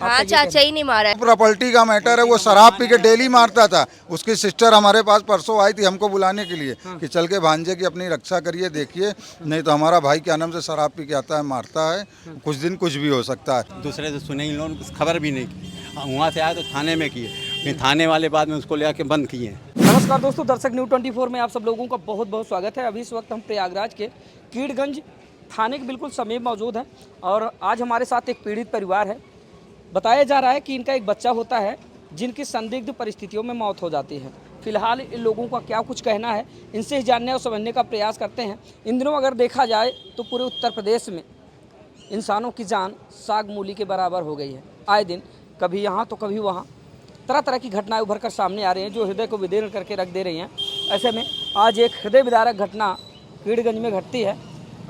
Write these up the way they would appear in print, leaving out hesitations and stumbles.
हाँ, चाचा ही नहीं मारा है। प्रॉपर्टी का मैटर है, वो शराब पी के डेली मारता था। उसकी सिस्टर हमारे पास परसों आई थी हमको बुलाने के लिए कि चल के भांजे की अपनी रक्षा करिए, देखिए नहीं तो हमारा भाई क्या नाम से शराब पी के आता है, मारता है, कुछ दिन कुछ भी हो सकता है। दूसरे से सुने इन लोगों ने खबर भी नहीं की, वहाँ से आए तो थाने में किए, फिर थाने वाले बाद में उसको ले आके बंद किए। नमस्कार दोस्तों, दर्शक न्यूज़ 24 में आप सब लोगों का बहुत बहुत स्वागत है। अभी इस वक्त हम प्रयागराज के कीड़गंज थाने के बिल्कुल समीप मौजूद हैं और आज हमारे साथ एक पीड़ित परिवार है। बताया जा रहा है कि इनका एक बच्चा होता है जिनकी संदिग्ध परिस्थितियों में मौत हो जाती है। फिलहाल इन लोगों का क्या कुछ कहना है, इनसे ही जानने और समझने का प्रयास करते हैं। इन दिनों अगर देखा जाए तो पूरे उत्तर प्रदेश में इंसानों की जान साग मूली के बराबर हो गई है। आए दिन कभी यहाँ तो कभी वहाँ तरह तरह की घटनाएं उभर कर सामने आ रही हैं जो हृदय को विदीर्ण करके रख दे रही हैं। ऐसे में आज एक हृदय विदारक घटना कीड़गंज में घटती है।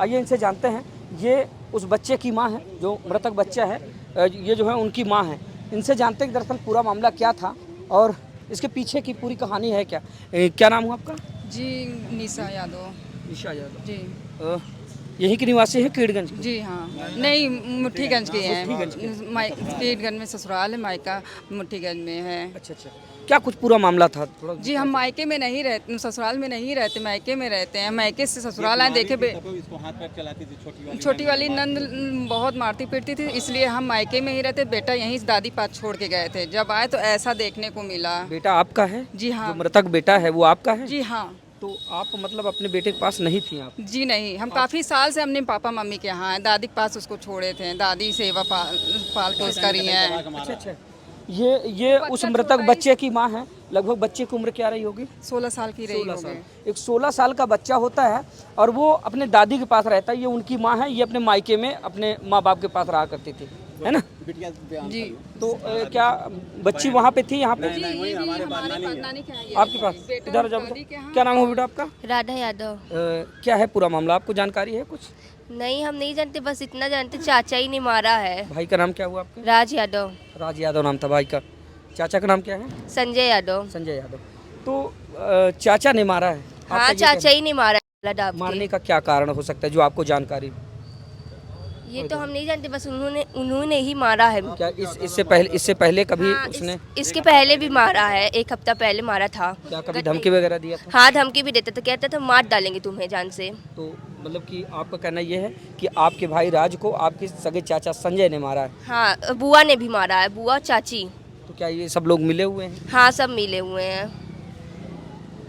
आइए इनसे जानते हैं। ये उस बच्चे की मां है, जो मृतक बच्चा है, ये जो है उनकी मां है। इनसे जानते हैं कि दरअसल पूरा मामला क्या था और इसके पीछे की पूरी कहानी है क्या। क्या नाम हुआ आपका? जी निशा यादव। निशा यादव जी यहीं की निवासी है कीड़गंज की? जी हाँ, नहीं मुट्ठीगंज के हैं। कीड़गंज में ससुराल है, मायका मुट्ठीगंज में है। अच्छा अच्छा, क्या कुछ पूरा मामला था थोड़ा? जी हम मायके में नहीं रहते, ससुराल में नहीं रहते, मायके में रहते हैं। मायके से ससुराल आए देखे इसको हाथ पैर चलाती थी, छोटी वाली नंद बहुत मारती पीटती थी, इसलिए हम मायके में ही रहते। बेटा यहीं दादी पास छोड़ के गए थे। जब आए तो ऐसा देखने को मिला। बेटा आपका है? जी हाँ। जो मृतक बेटा है वो आपका है? जी हाँ। तो आप मतलब अपने बेटे के पास नहीं थी आप? जी नहीं, हम काफ़ी साल से अपने पापा मम्मी के यहाँ हैं। दादी के पास उसको छोड़े थे, दादी सेवा पाल पोस करी है। अच्छा अच्छा, ये उस मृतक बच्चे की माँ है। लगभग बच्चे की उम्र क्या रही होगी? 16 साल की रही 16 साल। होगी। एक 16 साल का बच्चा होता है और वो अपने दादी के पास रहता है। ये उनकी माँ है, ये अपने मायके में अपने माँ बाप के पास रहा करती थी, है ना? जी तो क्या बच्ची वहाँ पे थी, यहाँ पे? आपके पास? इधर जाओ। क्या नाम है बेटा आपका? राधा यादव। क्या है पूरा मामला, आपको जानकारी है कुछ? नहीं, हम नहीं जानते, बस इतना जानते चाचा ही नहीं मारा है। भाई का नाम क्या हुआ आपका? राज यादव। राज यादव नाम था भाई का। चाचा का नाम क्या है? संजय यादव। संजय यादव। तो चाचा ने मारा है? हाँ, चाचा ही नहीं मारा है। मारने का क्या कारण हो सकता है जो आपको जानकारी? ये तो हम नहीं जानते, बस उन्होंने ही मारा है। क्या इससे पहले कभी हाँ, उसने? इसके पहले भी मारा है, एक हफ्ता पहले मारा था। क्या कभी धमकी वगैरह दिया था? हाँ, धमकी भी देता था, कहता था मार डालेंगे तुम्हें जान से। तो मतलब कि आपका कहना ये है कि आपके भाई राज को आपके सगे चाचा संजय ने मारा है? हाँ, बुआ ने भी मारा है, बुआ चाची। तो क्या ये सब लोग मिले हुए हैं? हाँ, सब मिले हुए हैं।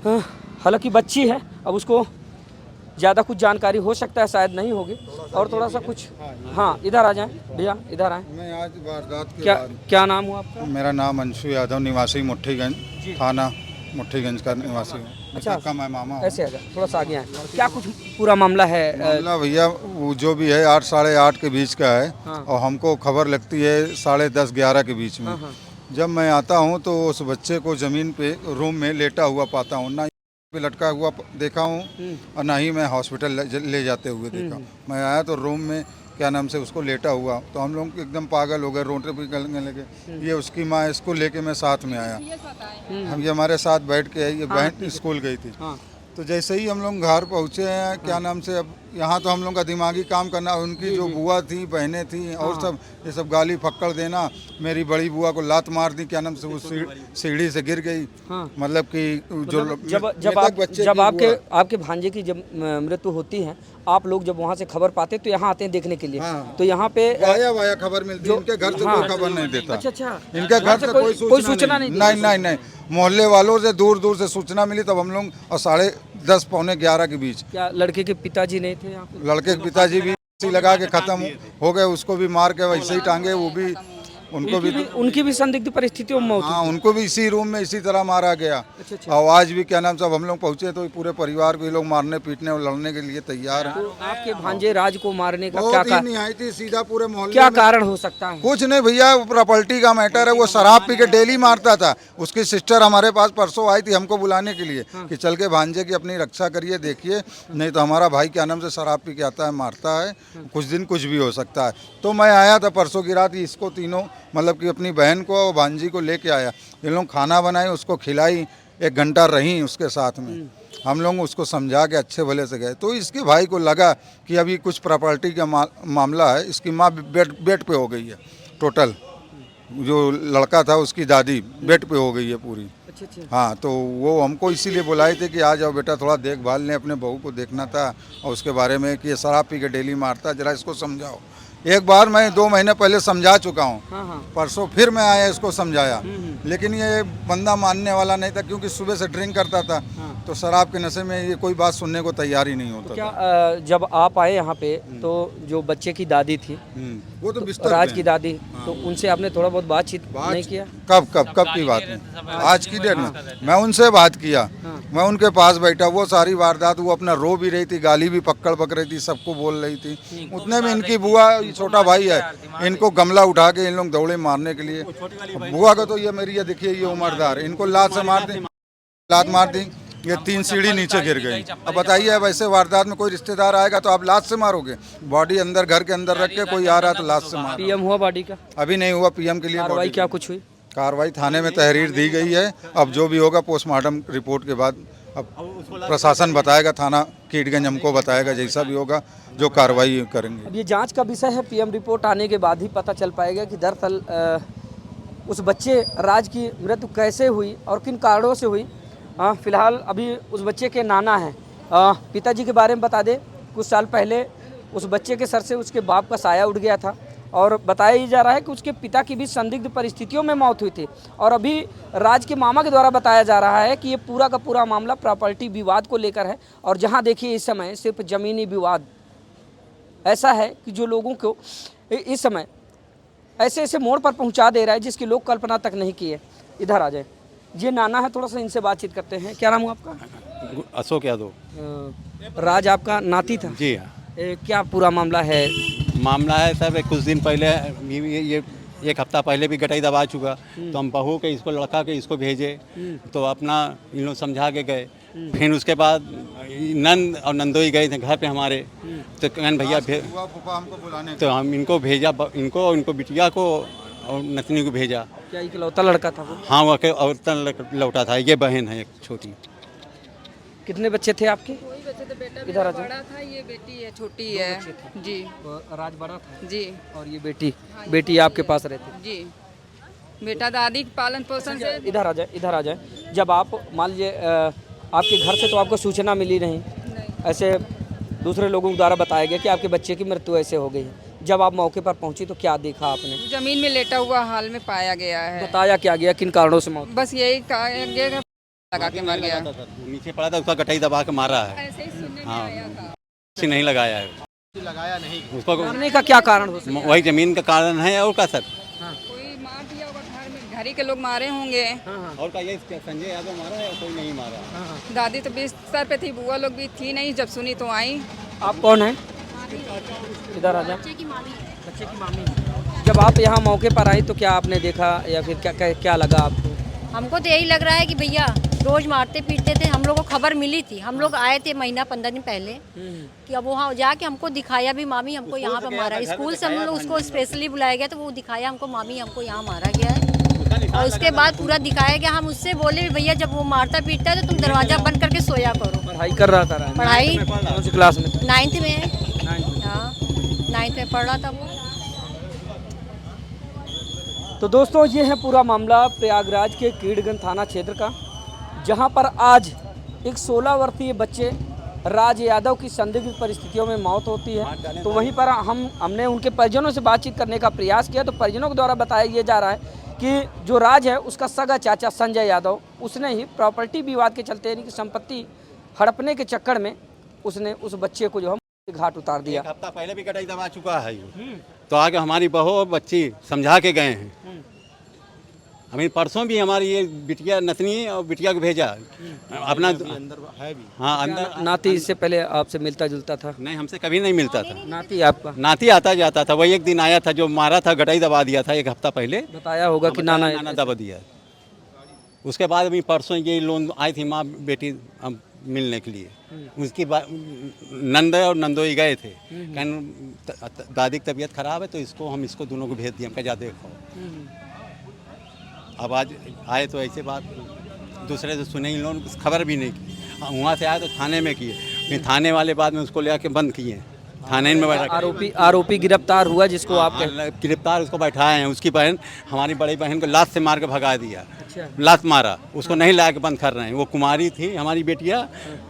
हाँ, हालांकि बच्ची है, अब उसको ज़्यादा कुछ जानकारी हो सकता है शायद नहीं होगी। और थोड़ा सा कुछ, हाँ इधर आ जाएं भैया, इधर आएं। मैं आज वारदात के क्या नाम हुआ आपका? मेरा नाम अंशु यादव, निवासी मुट्ठीगंज, थाना मुट्ठीगंज का निवासी हूँ। अच्छा, का मैं मामा हूँ। ऐसे आ जाए, थोड़ा सा आगे आए। क्या कुछ पूरा मामला है? मामला भैया वो जो भी है 8 साढ़े 8 के बीच का है। हाँ। और हमको खबर लगती है 10:30 11 के बीच में। हाँ, हाँ। जब मैं आता हूँ तो उस बच्चे को ज़मीन पे रूम में लेटा हुआ पाता हूँ, ना पे लटका हुआ देखा हूँ और ना ही मैं हॉस्पिटल ले जाते हुए देखा। मैं आया तो रूम में क्या नाम से उसको लेटा हुआ, तो हम लोग एकदम पागल हो गए, रोटे पे निकलने लगे। ये उसकी माँ, इसको लेके मैं साथ में आया। हम ये हमारे साथ बैठ के ये बहन स्कूल गई थी। तो जैसे ही हम लोग घर पहुँचे हैं, क्या नाम से, अब यहाँ तो हम लोग का दिमागी काम करना, उनकी जो बुआ थी, बहनें थी और सब, ये सब गाली फक्कड़ देना। मेरी बड़ी बुआ को लात मार दी, क्या नाम से, वो सीढ़ी से गिर गई। मतलब कि जब आपके भांजे की जब मृत्यु होती है, आप लोग जब वहाँ से खबर पाते तो यहाँ आते हैं देखने के लिए। तो यहाँ पे वाया खबर मिलती है, इनके घर से कोई खबर नहीं देता। अच्छा, इनके घर से कोई सूचना नहीं। मोहल्ले वालों से दूर दूर से सूचना मिली, तब हम लोग, और 10:30 पौने 11 के बीच। क्या लड़के के पिताजी नहीं थे यहाँ पे? लड़के के पिताजी भी लगा के खत्म हो गए, उसको भी मार के वैसे ही टांगे। वो भी उनकी भी संदिग्ध परिस्थितियों में मौत हुई। हाँ, उनको भी इसी रूम में इसी तरह मारा गया। अच्छा। और आज भी क्या नाम से, हम लोग पहुंचे तो पूरे परिवार को लोग मारने पीटने और लड़ने के लिए तैयार हैं। तो आपके भांजे राज को मारने का क्या कारण? नहीं आई थी, सीधा पूरे मोहल्ले क्या कारण हो सकता है? कुछ नहीं भैया, प्रॉपर्टी का मैटर है। वो शराब पी के डेली मारता था। उसकी सिस्टर हमारे पास परसों आई थी हमको बुलाने के लिए कि चल के भांजे की अपनी रक्षा करिए, देखिए नहीं तो हमारा भाई क्या नाम से शराब पी के आता है, मारता है, कुछ दिन कुछ भी हो सकता है। तो मैं आया था परसों की रात, इसको तीनों मतलब कि अपनी बहन को और भांजी को लेके आया। ये लोग खाना बनाए, उसको खिलाई, 1 घंटा रही उसके साथ में। हम लोग उसको समझा के अच्छे भले से गए। तो इसके भाई को लगा कि अभी कुछ प्रॉपर्टी का मामला है, इसकी माँ बेड पे हो गई है टोटल। जो लड़का था उसकी दादी बेड पे हो गई है पूरी। अच्छा अच्छा। हाँ, तो वो हमको इसीलिए बुलाए थे कि आ जाओ बेटा, थोड़ा देखभाल लें, अपने बहू को देखना था और उसके बारे में कि ये शराब पी के डेली मारता है, जरा इसको समझाओ। एक बार मैं 2 महीने पहले समझा चुका हूँ, हाँ हाँ। परसों फिर मैं आया इसको समझाया, लेकिन ये बंदा मानने वाला नहीं था, क्योंकि सुबह से ड्रिंक करता था। हाँ। तो शराब के नशे में ये कोई बात सुनने को तैयार ही नहीं तो होता क्या था। जब आप आए यहाँ पे तो जो बच्चे की दादी थी, वो तो बिस्तर राज पे की हैं। दादी, तो उनसे आपने थोड़ा बहुत बातचीत नहीं किया? कब की बात है? आज की डेट में मैं उनसे बात किया, मैं उनके पास बैठा, वो सारी वारदात वो अपना रो भी रही थी, गाली भी पकड़ पक रही थी, सबको बोल रही थी। उतने में इनकी बुआ, छोटा भाई है, इनको गमला उठा के इन लोग दौड़े मारने के लिए। बुआ को तो ये मेरी ये देखिए ये उम्रदार, इनको लात से मार दी, लात मार दी, ये 3 सीढ़ी नीचे गिर गई। अब बताइए, वैसे वारदात में कोई रिश्तेदार आएगा तो आप लात से मारोगे? बॉडी अंदर घर के अंदर रख के कोई आ रहा है तो लात से मारो। पीएम हुआ बॉडी का? अभी नहीं हुआ पीएम के लिए कार्रवाई body क्या की। कुछ हुई? कार्रवाई थाने में तहरीर दी गई है, अब जो भी होगा पोस्टमार्टम रिपोर्ट के बाद अब प्रशासन बताएगा, थाना कीडगंज हमको बताएगा, जैसा भी होगा जो कार्रवाई करेंगे। अब ये जांच का विषय है, पीएम रिपोर्ट आने के बाद ही पता चल पाएगा कि दरअसल उस बच्चे राज की मृत्यु कैसे हुई और किन कारणों से हुई। फिलहाल अभी उस बच्चे के नाना हैं, पिताजी के बारे में बता दें, कुछ साल पहले उस बच्चे के सर से उसके बाप का साया उठ गया था और बताया ही जा रहा है कि उसके पिता की भी संदिग्ध परिस्थितियों में मौत हुई थी। और अभी राज के मामा के द्वारा बताया जा रहा है कि ये पूरा का पूरा मामला प्रॉपर्टी विवाद को लेकर है। और जहां देखिए इस समय सिर्फ ज़मीनी विवाद ऐसा है कि जो लोगों को इस समय ऐसे ऐसे मोड़ पर पहुंचा दे रहा है जिसकी लोग कल्पना तक नहीं की है। इधर आ जाए, ये नाना है, थोड़ा सा इनसे बातचीत करते हैं। क्या नाम हुआ आपका? अशोक यादव। राज आपका नाती था? जी हाँ। क्या पूरा मामला है? मामला है सर, कुछ दिन पहले ये 1 हफ्ता पहले भी गटाई दबा चुका, तो हम बहू के इसको लड़का के इसको भेजे, तो अपना इन लोग समझा के गए। फिर उसके बाद नंद और नंदोई गए थे घर पे हमारे, तो कहन भैया हमको बुलाने तो हम इनको भेजा, इनको बिटिया को और नतनी को भेजा। क्या इकलौता लड़का था वो? हाँ, वो औरतन लौटा था। ये बहन है एक छोटी। कितने बच्चे थे आपके? कोई बच्चे तो बेटा इधर आ मेरा बड़ा था, ये बेटी है छोटी है। जी राज बड़ा था जी और ये बेटी आपके पास रहती? जी, बेटा दादी के पालन पोषण से। इधर आ जाए, इधर आ जाए। जब आप मान लीजिए आपके घर से तो आपको सूचना मिली नहीं, ऐसे दूसरे लोगों द्वारा बताया गया कि आपके बच्चे की मृत्यु ऐसे हो गई है, जब आप मौके पर पहुंची तो क्या देखा आपने? जमीन में लेटा हुआ हाल में पाया गया है। बताया क्या गया, किन कारणों से मौत? बस यही कहा गया, लगा के मर गया। नीचे पड़ा था, उसका गटाई दबा के मारा है। ऐसे ही सुनने में हाँ, आया था। किसी नहीं लगाया है उसको। मरने का क्या कारण हो सकता है? वही जमीन का कारण है और का सर। कोई मार दिया होगा घर में, घर ही के लोग मारे होंगे। और का ये संजय यादव मारा है, कोई नहीं मारा। दादी तो बिस्तर पे थी, बुआ लोग भी थी नहीं, जब सुनी तो आई। आप कौन हैं? इधर आ जाए। बच्चे की मामी। जब आप यहाँ मौके पर आई तो क्या आपने देखा या फिर क्या लगा आपको? हमको तो यही लग रहा है कि भैया रोज मारते पीटते थे। हम लोग को खबर मिली थी, हम लोग आए थे महीना 15 दिन पहले कि अब वहाँ जाके हमको दिखाया भी, मामी हमको यहाँ पे मारा। स्कूल से हम लोग उसको स्पेशली बुलाया गया तो वो दिखाया हमको, मामी हमको यहाँ मारा गया है। और उसके बाद पूरा दिखाया गया। हम उससे बोले भैया जब वो मारता पीटता है तो तुम दरवाजा बंद करके सोया करो। पढ़ाई कर रहा था? पढ़ाई कौन सी क्लास में? 9th में है। हाँ, 9th में पढ़ रहा था वो। तो दोस्तों ये है पूरा मामला प्रयागराज के कीड़गंज थाना क्षेत्र का, जहां पर आज एक 16 वर्षीय बच्चे राज यादव की संदिग्ध परिस्थितियों में मौत होती है। तो वहीं पर हमने उनके परिजनों से बातचीत करने का प्रयास किया, तो परिजनों के द्वारा बताया ये जा रहा है कि जो राज है उसका सगा चाचा संजय यादव, उसने ही प्रॉपर्टी विवाद के चलते यानी कि संपत्ति हड़पने के चक्कर में उसने उस बच्चे को जो है घाट उतार दिया। 1 हफ्ता पहले भी गटाई दबा चुका है ये। तो आगे हमारी बहू और बच्ची समझा के गए हैं। हमें परसों भी हमारी ये बिटिया नतनी और बिटिया को भेजा अपना अंदर है भी। हाँ, अंदर नाती इससे पहले आपसे मिलता जुलता था? नहीं, हमसे कभी नहीं मिलता था। नाती आपका? नाती आता जाता था, वही एक दिन आया था जो मारा था, गटाई दबा दिया था 1 हफ्ता पहले। बताया होगा कि नाना दबा दिया। उसके बाद अभी परसों ये लोन आई थी माँ बेटी हम मिलने के लिए। उसकी नंद और नंदोई गए थे, कहन दादी की तबीयत खराब है तो हम इसको दोनों को भेज दिए। हम क्या देखो, अब आज आए तो ऐसे बात दूसरे से सुने, इन लोगों ने खबर भी नहीं की। वहाँ से आए तो थाने में किए, फिर थाने वाले बाद में उसको ले आके बंद किए। थाने में बैठा आरोपी गिरफ्तार हुआ जिसको आप गिरफ्तार उसको बैठाए हैं। उसकी बहन, हमारी बड़ी बहन को लात से मार के भगा दिया। अच्छा। लात मारा, उसको नहीं ला के बंद कर रहे हैं। वो कुमारी थी हमारी बेटियाँ,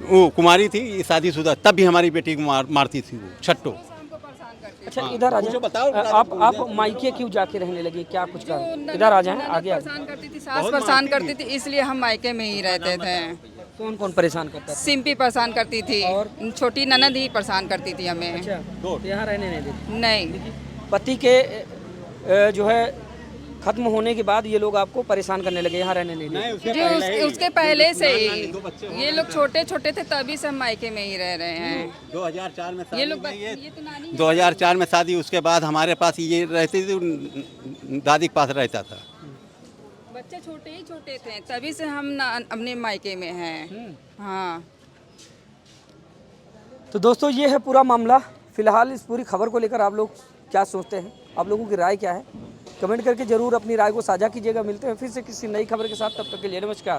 वो कुमारी थी शादीशुदा, तब भी हमारी बेटी को मारती थी वो छट्टो। अच्छा इधर आ जाए, बताओ आप मायके क्यों जाके रहने लगे, क्या कुछ कर इधर आ जाए आगे। परेशान करती थी, सास परेशाान करती थी, इसलिए हम मायके में ही रहते थे। कौन कौन परेशान करता था? सिंपी परेशान करती थी और छोटी ननद ही परेशान करती थी हमें। अच्छा, तो यहाँ रहने नहीं देते? नहीं, पति के जो है खत्म होने के बाद ये लोग आपको परेशान करने लगे, यहाँ रहने नहीं देते? जी उसके पहले से ही ये लोग छोटे छोटे थे, तभी से हम मायके में ही रह रहे हैं। 2004 में ये लोग शादी, ये तो नानी 2004 में शादी, उसके बाद हमारे पास ये रहती थी, दादी के पास रहता था। बच्चे छोटे ही छोटे थे, तभी से हम अपने मायके में हैं। हाँ, तो दोस्तों ये है पूरा मामला। फिलहाल इस पूरी खबर को लेकर आप लोग क्या सोचते हैं, आप लोगों की राय क्या है, कमेंट करके जरूर अपनी राय को साझा कीजिएगा। मिलते हैं फिर से किसी नई खबर के साथ, तब तक के लिए नमस्कार।